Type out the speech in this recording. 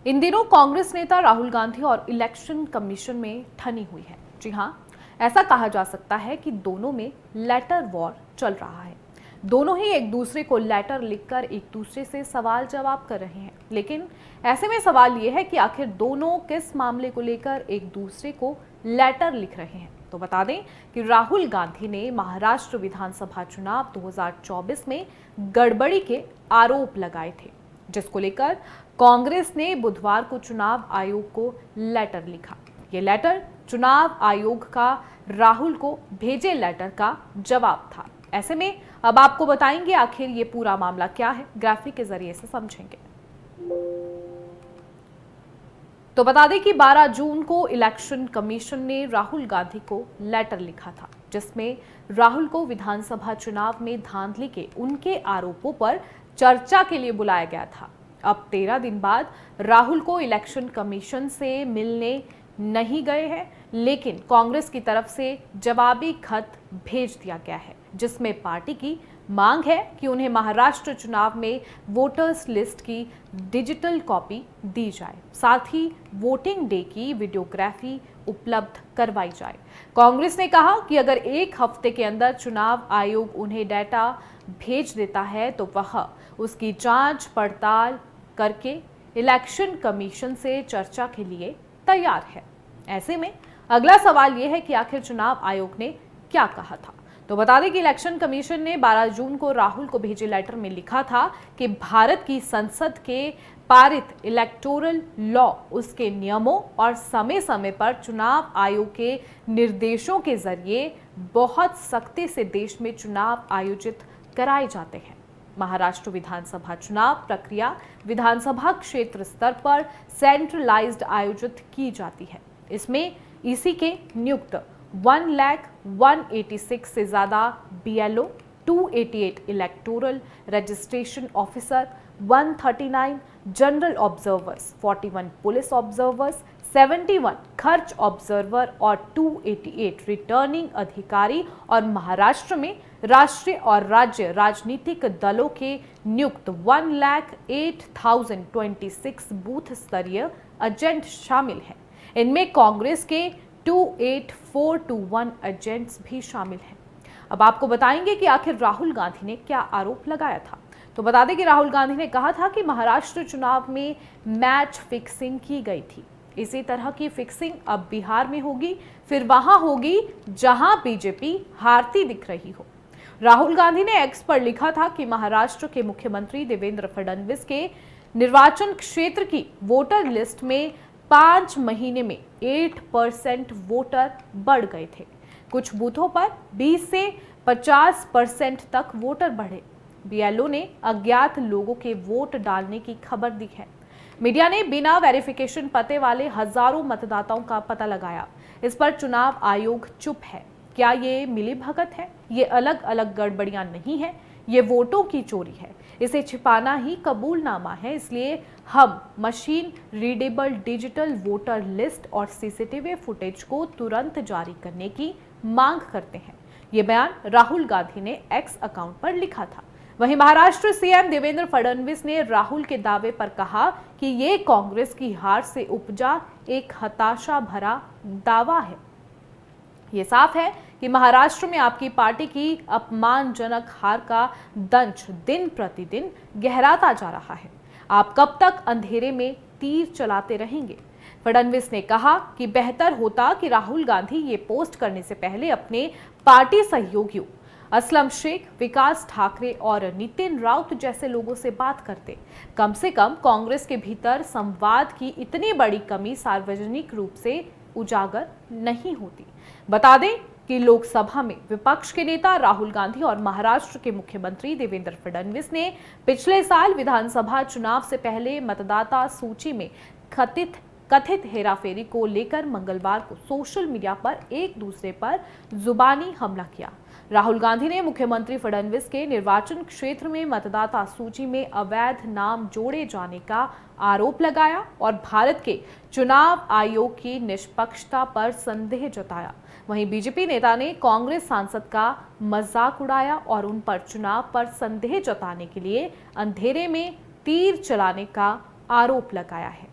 इन दिनों कांग्रेस नेता राहुल गांधी और इलेक्शन कमीशन में ठनी हुई है। जी हां, ऐसा कहा जा सकता है कि दोनों में लेटर वॉर चल रहा है। दोनों ही एक दूसरे को लेटर लिखकर एक दूसरे से सवाल जवाब कर रहे हैं। लेकिन ऐसे में सवाल ये है कि आखिर दोनों किस मामले को लेकर एक दूसरे को लेटर लिख रहे हैं। तो बता दें कि राहुल गांधी ने महाराष्ट्र विधानसभा चुनाव 2024 में गड़बड़ी के आरोप लगाए थे, जिसको लेकर कांग्रेस ने बुधवार को चुनाव आयोग को लेटर लिखा। ये लेटर चुनाव आयोग का राहुल को भेजे लेटर का जवाब था। ऐसे में अब आपको बताएंगे आखिर ये पूरा मामला क्या है, ग्राफिक के जरिए से समझेंगे। तो बता दें कि 12 जून को इलेक्शन कमीशन ने राहुल गांधी को लेटर लिखा था, जिसमें राहुल को विधानसभा चुनाव में धांधली के उनके आरोपों पर चर्चा के लिए बुलाया गया था। अब 13 दिन बाद राहुल को इलेक्शन कमीशन से मिलने नहीं गए हैं, लेकिन कांग्रेस की तरफ से जवाबी खत भेज दिया गया है, जिसमें पार्टी की मांग है कि उन्हें महाराष्ट्र चुनाव में वोटर्स लिस्ट की डिजिटल कॉपी दी जाए, साथ ही वोटिंग डे की वीडियोग्राफी उपलब्ध करवाई जाए। कांग्रेस ने कहा कि अगर एक हफ्ते के अंदर चुनाव आयोग उन्हें डाटा भेज देता है तो वह उसकी जांच पड़ताल करके इलेक्शन कमीशन से चर्चा के लिए तैयार है। ऐसे में अगला सवाल यह है कि आखिर चुनाव आयोग ने क्या कहा था। तो बता दें कि इलेक्शन कमीशन ने 12 जून को राहुल को भेजे लेटर में लिखा था कि भारत की संसद के पारित इलेक्टोरल लॉ, उसके नियमों और समय समय पर चुनाव आयोग के निर्देशों के जरिए बहुत सख्ती से देश में चुनाव आयोजित कराए जाते हैं। महाराष्ट्र विधानसभा चुनाव प्रक्रिया विधानसभा क्षेत्र स्तर पर सेंट्रलाइज्ड आयोजित की जाती है। इसमें ईसी के नियुक्त 1,186 से ज्यादा BLO, 288 electoral registration officer, 139 general observers, 41 police observers, 71 खर्च ऑब्जर्वर और 288 रिटर्निंग अधिकारी और महाराष्ट्र में राष्ट्रीय और राज्य राजनीतिक दलों के नियुक्त 1,08,026 बूथ स्तरीय एजेंट शामिल हैं। इनमें कांग्रेस के 28421 एजेंट्स भी शामिल हैं। अब आपको बताएंगे कि आखिर राहुल गांधी ने क्या आरोप लगाया था। तो बता दें कि राहुल गांधी ने कहा था कि महाराष्ट्र चुनाव में मैच फिक्सिंग की गई थी। इसी तरह की फिक्सिंग अब बिहार में होगी, फिर वहां होगी जहां बीजेपी हारती दिख रही हो। राहुल गांधी ने एक्स पर लिखा था कि महाराष्ट्र के मुख्यमंत्री देवेंद्र फडणवीस के निर्वाचन क्षेत्र की वोटर लिस्ट में 5 महीने में 8% वोटर बढ़ गए थे। कुछ बूथों पर 20 से 50% तक वोटर बढ़े। BLO ने अज्ञात लोगों के वोट डालने की खबर दी है। मीडिया ने बिना वेरिफिकेशन पते वाले हजारों मतदाताओं का पता लगाया। इस पर चुनाव आयोग चुप है। क्या ये मिलीभगत है? ये अलग अलग गड़बड़ियां नहीं है, ये वोटों की चोरी है। इसे छिपाना ही कबूलनामा है। इसलिए हम machine readable digital voter list और CCTV फुटेज को तुरंत जारी करने की मांग करते हैं। ये बयान राहुल गांधी ने एक्स अकाउंट पर लिखा था। वहीं महाराष्ट्र CM देवेंद्र फडणवीस ने राहुल के दावे पर कहा कि ये कांग्रेस की हार से उपजा एक हताशा भरा दावा है। ये साफ है कि महाराष्ट्र में आपकी पार्टी की अपमानजनक हार का दंश दिन प्रतिदिन गहराता जा रहा है। आप कब तक अंधेरे में तीर चलाते रहेंगे? फडणवीस ने कहा कि बेहतर होता कि राहुल गांधी ये पोस्ट करने से पहले अपने पार्टी सहयोगियों असलम शेख, विकास ठाकरे और नितिन राउत जैसे लोगों से बात करते। कम से कम कांग्रेस के भीतर संवाद की इतनी बड़ी कमी सार्वजनिक रूप से उजागर नहीं होती। बता दें कि लोकसभा में विपक्ष के नेता राहुल गांधी और महाराष्ट्र के मुख्यमंत्री देवेंद्र फडणवीस ने पिछले साल विधानसभा चुनाव से पहले मतदाता सूची में कथित हेराफेरी को लेकर मंगलवार को सोशल मीडिया पर एक दूसरे पर जुबानी हमला किया। राहुल गांधी ने मुख्यमंत्री फडणवीस के निर्वाचन क्षेत्र में मतदाता सूची में अवैध नाम जोड़े जाने का आरोप लगाया और भारत के चुनाव आयोग की निष्पक्षता पर संदेह जताया। वहीं बीजेपी नेता ने कांग्रेस सांसद का मजाक उड़ाया और उन पर चुनाव पर संदेह जताने के लिए अंधेरे में तीर चलाने का आरोप लगाया है।